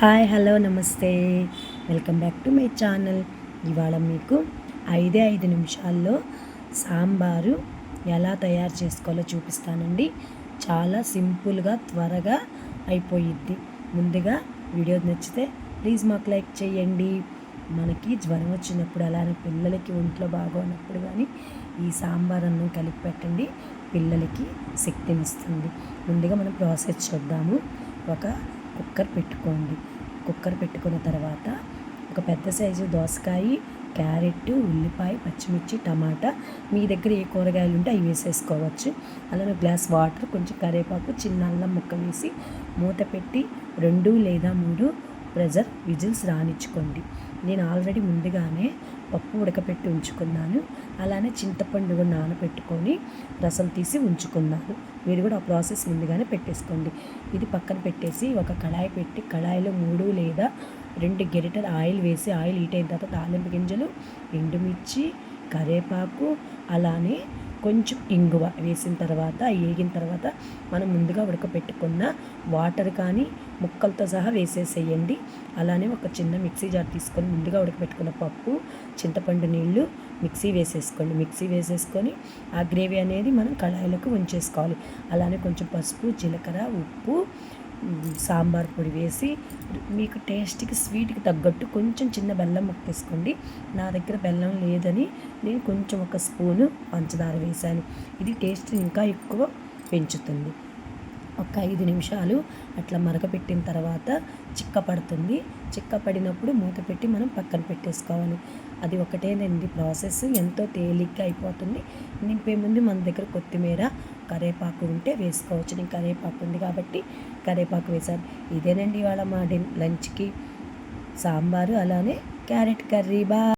Hi hello నమస్తే, welcome back to my channel. ఇవాళ మీకు 5 నిమిషాల్లో సాంబారు ఎలా తయారు చేసుకోవాలో చూపిస్తానండి. చాలా సింపుల్గా త్వరగా అయిపోయిద్ది. ముందుగా వీడియో నచ్చితే ప్లీజ్ మాకు లైక్ చేయండి. మనకి జ్వరం వచ్చినప్పుడు అలానే పిల్లలకి ఒంట్లో బాగోనప్పుడు కానీ ఈ సాంబార్ అన్నం కలిపి పెట్టండి, పిల్లలకి శక్తినిస్తుంది. ముందుగా మనం ప్రాసెస్ చూద్దాము. ఒక కుక్కర్ పెట్టుకోండి. కుక్కర్ పెట్టుకున్న తర్వాత ఒక పెద్ద సైజు దోసకాయ, క్యారెట్, ఉల్లిపాయ, పచ్చిమిర్చి, టమాటా, మీ దగ్గర ఏ కూరగాయలు ఉంటే అవి వేసేసుకోవచ్చు. అలానే గ్లాస్ వాటర్, కొంచెం కరివేపాకు, చిన్న అల్లం ముక్క వేసి మూత పెట్టి 2 లేదా 3 ప్రెజర్ విజిల్స్ రానిచ్చుకోండి. నేను ఆల్రెడీ ముందుగానే పప్పు ఉడకపెట్టి ఉంచుకున్నాను. అలానే చింతపండు కూడా నానబెట్టుకొని రసం తీసి ఉంచుకున్నాను. మీరు కూడా ఆ ప్రాసెస్ ముందుగానే పెట్టేసుకోండి. ఇది పక్కన పెట్టేసి ఒక కళాయి పెట్టి కళాయిలో 3 లేదా 2 గరిటెల ఆయిల్ వేసి ఆయిల్ హీట్ అయిన తర్వాత తాలింపు గింజలు, ఎండుమిర్చి, కరివేపాకు, అలానే కొంచెం ఇంగువ వేసిన తర్వాత వేగిన తర్వాత మనం ముందుగా ఉడకపెట్టుకున్న వాటర్ కానీ ముక్కలతో సహా వేసేసేయండి. అలానే ఒక చిన్న మిక్సీ జార్ తీసుకొని ముందుగా ఉడకపెట్టుకున్న పప్పు, చింతపండు నీళ్ళు మిక్సీ వేసేసుకొని ఆ గ్రేవీ అనేది మనం కళాయిలోకి ఉంచేసుకోవాలి. అలానే కొంచెం పసుపు, జీలకర్ర, ఉప్పు, సాంబార్ పొడి వేసి మీకు టేస్ట్కి స్వీట్కి తగ్గట్టు కొంచెం చిన్న బెల్లం ముక్క తీసుకోండి. నా దగ్గర బెల్లం లేదని నేను కొంచెం ఒక స్పూను పంచదార వేశాను. ఇది టేస్ట్ ఇంకా ఎక్కువ పెంచుతుంది. ఒక 5 నిమిషాలు అట్లా మరగపెట్టిన తర్వాత చిక్కపడుతుంది. చిక్కపడినప్పుడు మూత పెట్టి మనం పక్కన పెట్టేసుకోవాలి. అది ఒకటేనండి ప్రాసెస్, ఎంతో తేలిగ్గా అయిపోతుంది. నింపే ముందు మన దగ్గర కొత్తిమీర, కరివేపాకు ఉంటే వేసుకోవచ్చు. నేను కరివేపాకు ఉంది కాబట్టి కరివేపాకు వేశాను. ఇదేనండి ఇవాళ మా లంచ్కి సాంబారు, అలానే క్యారెట్ కర్రీ.